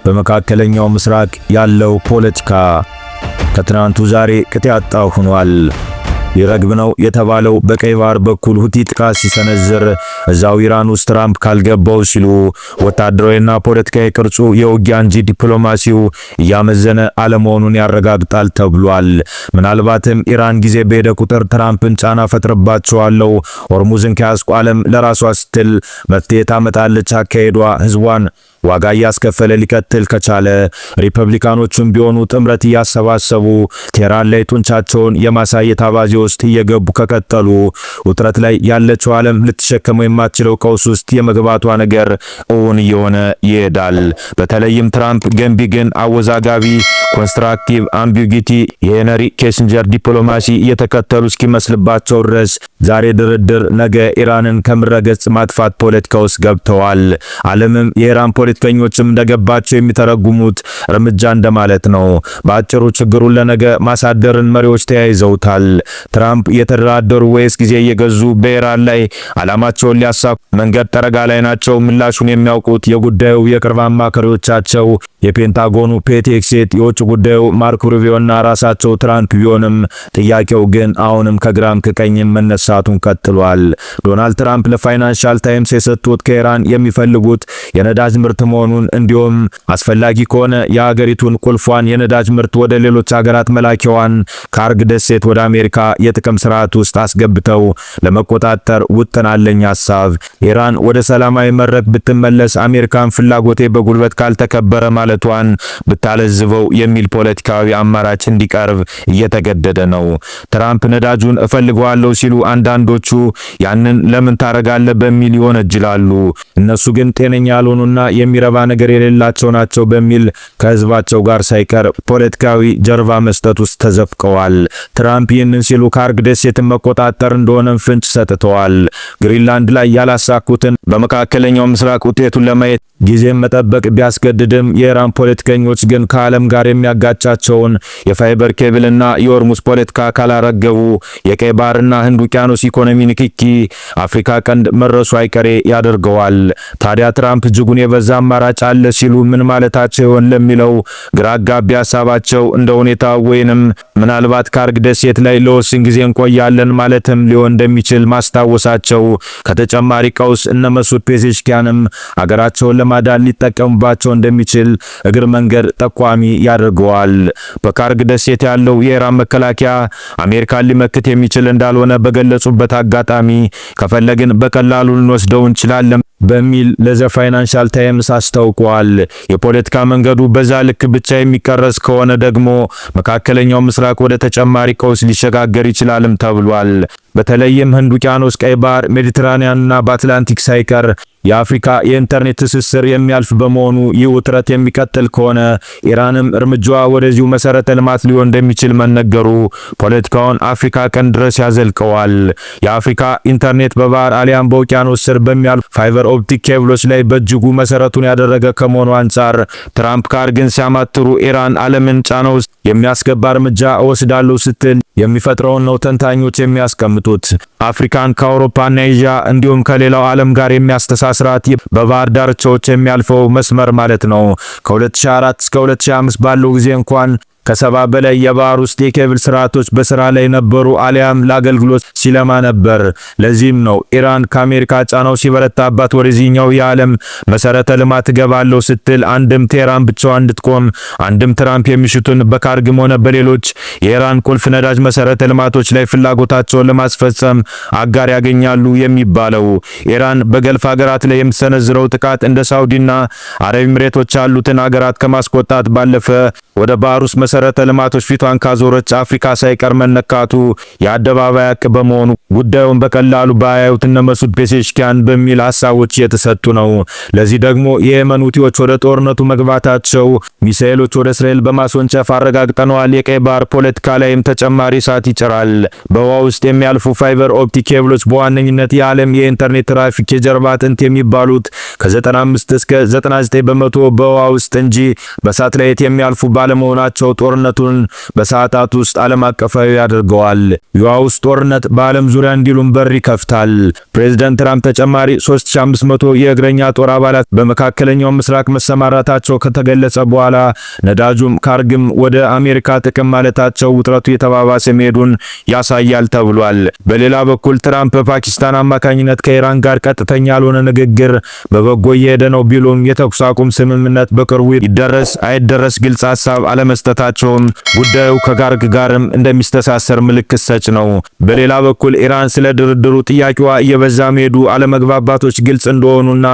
በመካከለኛው ምስራቅ ያለው ፖለቲካ ከትናንቱ ዛሬ ቅጥ ያጣ ሆኗል። ሊረግብ ነው የተባለው በቀይ ባህር በኩል ሁቲ ጥቃት ሲሰነዝር እዛው ኢራን ውስጥ ትራምፕ ካልገባው ሲሉ ወታደራዊና ፖለቲካዊ ቅርጹ የውጊያ እንጂ ዲፕሎማሲው እያመዘነ አለመሆኑን ያረጋግጣል ተብሏል። ምናልባትም ኢራን ጊዜ በሄደ ቁጥር ትራምፕን ጫና ፈጥርባቸዋለሁ፣ ሆርሙዝን ከያዝኩ ዓለም ለራሷ ስትል መፍትሄ ታመጣለች፣ አካሄዷ ህዝቧን ዋጋ እያስከፈለ ሊቀጥል ከቻለ ሪፐብሊካኖቹም ቢሆኑ ጥምረት እያሰባሰቡ ቴህራን ላይ ጡንቻቸውን የማሳየት አባዜ ውስጥ እየገቡ ከቀጠሉ ውጥረት ላይ ያለችው ዓለም ልትሸከመው የማትችለው ቀውስ ውስጥ የመግባቷ ነገር እውን እየሆነ ይሄዳል። በተለይም ትራምፕ ገንቢ ግን አወዛጋቢ ኮንስትራክቲቭ አምቢጊቲ የሄነሪ ኪሲንጀር ዲፕሎማሲ እየተከተሉ እስኪመስልባቸው ድረስ ዛሬ ድርድር ነገ ኢራንን ከምረገጽ ማጥፋት ፖለቲካ ውስጥ ገብተዋል። ዓለምም የኢራን ፖለቲከኞችም እንደገባቸው የሚተረጉሙት እርምጃ እንደማለት ነው። በአጭሩ ችግሩን ለነገ ማሳደርን መሪዎች ተያይዘውታል። ትራምፕ እየተደራደሩ ወይስ ጊዜ እየገዙ በኢራን ላይ ዓላማቸውን ሊያሳኩ መንገድ ጠረጋ ላይ ናቸው? ምላሹን የሚያውቁት የጉዳዩ የቅርብ አማካሪዎቻቸው የፔንታጎኑ ፔት ሄግሴት፣ የውጭ ጉዳዩ ማርኮ ሩቢዮና ራሳቸው ትራምፕ ቢሆንም ጥያቄው ግን አሁንም ከግራም ከቀኝም መነሳቱን ቀጥሏል። ዶናልድ ትራምፕ ለፋይናንሻል ታይምስ የሰጡት ከኢራን የሚፈልጉት የነዳጅ ምርት መሆኑን እንዲሁም አስፈላጊ ከሆነ የሀገሪቱን ቁልፏን የነዳጅ ምርት ወደ ሌሎች ሀገራት መላኪያዋን ካርግ ደሴት ወደ አሜሪካ የጥቅም ስርዓት ውስጥ አስገብተው ለመቆጣጠር ውጥን አለኝ ሐሳብ። ኢራን ወደ ሰላማዊ መድረክ ብትመለስ አሜሪካን ፍላጎቴ በጉልበት ካልተከበረ ማለቷን ብታለዝበው የሚል ፖለቲካዊ አማራጭ እንዲቀርብ እየተገደደ ነው። ትራምፕ ነዳጁን እፈልገዋለሁ ሲሉ አንዳንዶቹ ያንን ለምን ታረጋለህ በሚል ይወነጅላሉ። እነሱ ግን ጤነኛ ያልሆኑና የሚረባ ነገር የሌላቸው ናቸው በሚል ከህዝባቸው ጋር ሳይቀር ፖለቲካዊ ጀርባ መስጠት ውስጥ ተዘፍቀዋል። ትራምፕ ይህንን ሲሉ ካርግ ደሴትን መቆጣጠር እንደሆነም ፍንጭ ሰጥተዋል። ግሪንላንድ ላይ ያላሳኩትን በመካከለኛው ምስራቅ ውጤቱን ለማየት ጊዜም መጠበቅ ቢያስገድድም የኢራን ፖለቲከኞች ግን ከዓለም ጋር የሚያጋጫቸውን የፋይበር ኬብልና የሆርሙዝ ፖለቲካ ካላረገቡ የቀይ ባህርና ህንድ ውቅያኖስ ኢኮኖሚ ንክኪ አፍሪካ ቀንድ መረሱ አይቀሬ ያደርገዋል። ታዲያ ትራምፕ እጅጉን የበዛ አማራጭ አለ ሲሉ ምን ማለታቸው ይሆን ለሚለው ግራ አጋቢ ሐሳባቸው እንደ ሁኔታው ወይንም ምናልባት ካርግ ደሴት ላይ ለወስን ጊዜ እንቆያለን ማለትም ሊሆን እንደሚችል ማስታወሳቸው ከተጨማሪ ቀውስ እነ መሱድ ፔዜሽኪያንም አገራቸውን ለማዳን ሊጠቀሙባቸው እንደሚችል እግር መንገድ ጠቋሚ ያደርገዋል። በካርግ ደሴት ያለው የኢራን መከላከያ አሜሪካን ሊመክት የሚችል እንዳልሆነ በገለጹበት አጋጣሚ ከፈለግን በቀላሉ ልንወስደው እንችላለን በሚል ለዘ ፋይናንሻል ታይምስ አስታውቋል። የፖለቲካ መንገዱ በዛ ልክ ብቻ የሚቀረስ ከሆነ ደግሞ መካከለኛው ምስራቅ ወደ ተጨማሪ ቀውስ ሊሸጋገር ይችላልም ተብሏል። በተለይም ህንድ ውቅያኖስ፣ ቀይ ባህር፣ ሜዲትራኒያንና በአትላንቲክ ሳይቀር የአፍሪካ የኢንተርኔት ትስስር የሚያልፍ በመሆኑ ይህ ውጥረት የሚቀጥል ከሆነ ኢራንም እርምጃዋ ወደዚሁ መሰረተ ልማት ሊሆን እንደሚችል መነገሩ ፖለቲካውን አፍሪካ ቀንድ ድረስ ያዘልቀዋል። የአፍሪካ ኢንተርኔት በባህር አሊያም በውቅያኖስ ስር በሚያልፍ ፋይበር ኦፕቲክ ኬብሎች ላይ በእጅጉ መሰረቱን ያደረገ ከመሆኑ አንጻር ትራምፕ ካርግን ሲያማትሩ ኢራን ዓለምን ጫና ውስጥ የሚያስገባ እርምጃ እወስዳለሁ ስትል የሚፈጥረውን ነው ተንታኞች የሚያስቀምጡት። አፍሪካን ከአውሮፓና ኤዥያ እንዲሁም ከሌላው ዓለም ጋር የሚያስተሳስራት በባህር ዳርቻዎች የሚያልፈው መስመር ማለት ነው። ከ2004 እስከ 2005 ባለው ጊዜ እንኳን ከሰባ በላይ የባህር ውስጥ የኬብል ስርዓቶች በስራ ላይ ነበሩ አሊያም ለአገልግሎት ሲለማ ነበር። ለዚህም ነው ኢራን ከአሜሪካ ጫናው ሲበረታባት ወደዚህኛው የዓለም መሰረተ ልማት ገባለው ስትል አንድም ቴህራን ብቻዋን እንድትቆም አንድም ትራምፕ የሚሽቱን በካርግም ሆነ በሌሎች የኢራን ቁልፍ ነዳጅ መሰረተ ልማቶች ላይ ፍላጎታቸውን ለማስፈጸም አጋር ያገኛሉ የሚባለው። ኢራን በገልፍ ሀገራት ላይ የምትሰነዝረው ጥቃት እንደ ሳውዲና አረብ ኤሚሬቶች ያሉትን ሀገራት ከማስቆጣት ባለፈ ወደ ባህር ውስጥ መሰረተ ልማቶች ፊቷን ካዞረች አፍሪካ ሳይቀር መነካቱ የአደባባይ ሐቅ በመሆኑ ጉዳዩን በቀላሉ ባያዩት እነ መሱድ ፔዜሽኪያን በሚል ሐሳቦች የተሰጡ ነው። ለዚህ ደግሞ የየመን ሁቲዎች ወደ ጦርነቱ መግባታቸው ሚሳኤሎች ወደ እስራኤል በማስወንጨፍ አረጋግጠነዋል። የቀይ ባህር ፖለቲካ ላይም ተጨማሪ እሳት ይጭራል። በውሃ ውስጥ የሚያልፉ ፋይበር ኦፕቲክ ኬብሎች በዋነኝነት የዓለም የኢንተርኔት ትራፊክ የጀርባ አጥንት የሚባሉት ከ95 እስከ 99 በመቶ በውሃ ውስጥ እንጂ በሳተላይት የሚያልፉ ባለመሆናቸው ጦርነቱን በሰዓታት ውስጥ ዓለም አቀፋዊ ያደርገዋል። የውሃ ጦርነት በዓለም ዙሪያ እንዲሉም በር ይከፍታል። ፕሬዝዳንት ትራምፕ ተጨማሪ 3500 የእግረኛ ጦር አባላት በመካከለኛው ምስራቅ መሰማራታቸው ከተገለጸ በኋላ ነዳጁም ካርግም ወደ አሜሪካ ጥቅም ማለታቸው ውጥረቱ የተባባሰ መሄዱን ያሳያል ተብሏል። በሌላ በኩል ትራምፕ በፓኪስታን አማካኝነት ከኢራን ጋር ቀጥተኛ ያልሆነ ንግግር በበጎ እየሄደ ነው ቢሉም የተኩስ አቁም ስምምነት በቅርቡ ይደረስ አይደረስ ግልጽ ሐሳብ አለመስጠታቸውም ጉዳዩ ከካርግ ጋርም እንደሚስተሳሰር ምልክት ሰጭ ነው። በሌላ በኩል ኢራን ስለ ድርድሩ ጥያቄዋ እየበዛ መሄዱ አለመግባባቶች ግልጽ እንደሆኑና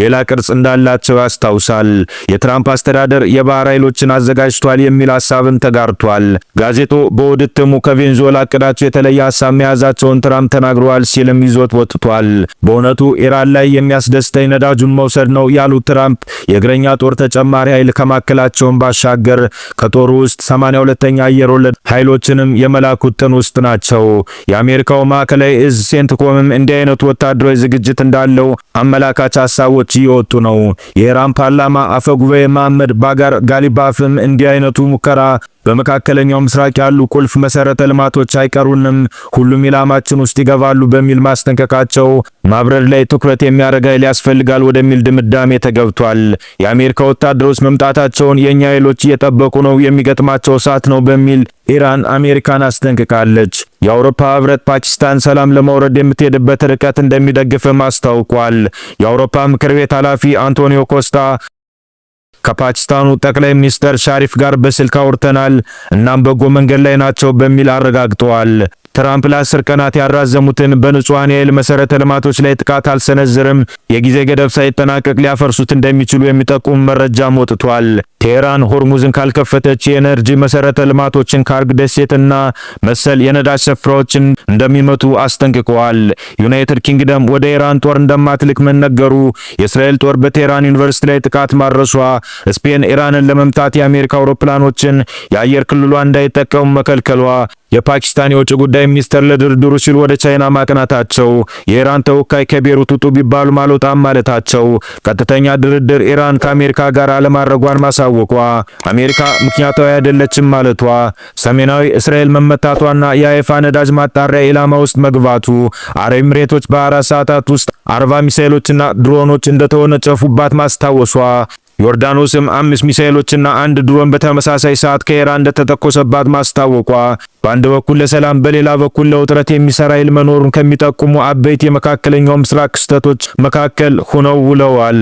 ሌላ ቅርጽ እንዳላቸው ያስታውሳል። የትራምፕ አስተዳደር የባህር ኃይሎችን አዘጋጅቷል የሚል ሐሳብን ተጋርቷል። ጋዜጣው በውድትሙ ከቬንዙዌላ እቅዳቸው የተለየ ሐሳብ መያዛቸውን ትራምፕ ተናግረዋል ሲልም ይዞት ወጥቷል። በእውነቱ ኢራን ላይ የሚያስደስተኝ ነዳጁን መውሰድ ነው ያሉት ትራምፕ የእግረኛ ጦር ተጨማሪ ኃይል ከማከላቸውን ባሻገር ከጦሩ ውስጥ 82ኛ አየር ወለድ ኃይሎችንም የመላክ ውጥን ውስጥ ናቸው። የአሜሪካው ማዕከላዊ እዝ ሴንትኮምም እንዲህ አይነቱ ወታደራዊ ዝግጅት እንዳለው አመላካች ሐሳቦች እየወጡ ነው። የኢራን ፓርላማ አፈ ጉባኤ መሐመድ ባጋር ጋሊባፍም እንዲህ አይነቱ ሙከራ በመካከለኛው ምስራቅ ያሉ ቁልፍ መሰረተ ልማቶች አይቀሩንም፣ ሁሉም ኢላማችን ውስጥ ይገባሉ በሚል ማስጠንቀቃቸው ማብረድ ላይ ትኩረት የሚያደርግ ኃይል ያስፈልጋል ወደሚል ድምዳሜ ተገብቷል። የአሜሪካ ወታደሮች መምጣታቸውን የኛ ኃይሎች እየጠበቁ ነው፣ የሚገጥማቸው እሳት ነው በሚል ኢራን አሜሪካን አስጠንቅቃለች። የአውሮፓ ህብረት ፓኪስታን ሰላም ለማውረድ የምትሄድበት ርቀት እንደሚደግፍም አስታውቋል። የአውሮፓ ምክር ቤት ኃላፊ አንቶኒዮ ኮስታ ከፓኪስታኑ ጠቅላይ ሚኒስትር ሻሪፍ ጋር በስልክ አውርተናል፣ እናም በጎ መንገድ ላይ ናቸው በሚል አረጋግጠዋል። ትራምፕ ለ10 ቀናት ያራዘሙትን በንጹሃን የኃይል መሰረተ ልማቶች ላይ ጥቃት አልሰነዝርም፣ የጊዜ ገደብ ሳይጠናቀቅ ሊያፈርሱት እንደሚችሉ የሚጠቁም መረጃም ወጥቷል። ቴህራን ሆርሙዝን ካልከፈተች የኤነርጂ መሰረተ ልማቶችን ካርግ ደሴትና መሰል የነዳጅ ስፍራዎችን እንደሚመቱ አስጠንቅቀዋል። ዩናይትድ ኪንግደም ወደ ኢራን ጦር እንደማትልክ መነገሩ፣ የእስራኤል ጦር በቴህራን ዩኒቨርሲቲ ላይ ጥቃት ማድረሷ፣ ስፔን ኢራንን ለመምታት የአሜሪካ አውሮፕላኖችን የአየር ክልሏ እንዳይጠቀሙ መከልከሏ፣ የፓኪስታን የውጭ ጉዳይ ሚኒስትር ለድርድሩ ሲል ወደ ቻይና ማቅናታቸው፣ የኢራን ተወካይ ከቤሩት ውጡ ቢባሉ አልወጣም ማለታቸው፣ ቀጥተኛ ድርድር ኢራን ከአሜሪካ ጋር አለማድረጓን ማሳወቋ፣ አሜሪካ ምክንያታዊ አይደለችም ማለቷ፣ ሰሜናዊ እስራኤል መመታቷና የአይፋ ነዳጅ ማጣሪያ ኢላማ ውስጥ መግባቱ፣ አረብ ኤሚሬቶች በ4 ሰዓታት ውስጥ 40 ሚሳኤሎችና ድሮኖች እንደተወነጨፉባት ማስታወሷ፣ ዮርዳኖስም 5 ሚሳኤሎችና 1 ድሮን በተመሳሳይ ሰዓት ከኢራን እንደተተኮሰባት ማስታወቋ በአንድ በኩል ለሰላም በሌላ በኩል ለውጥረት የሚሰራ ኃይል መኖሩን ከሚጠቁሙ አበይት የመካከለኛው ምስራቅ ክስተቶች መካከል ሆነው ውለዋል።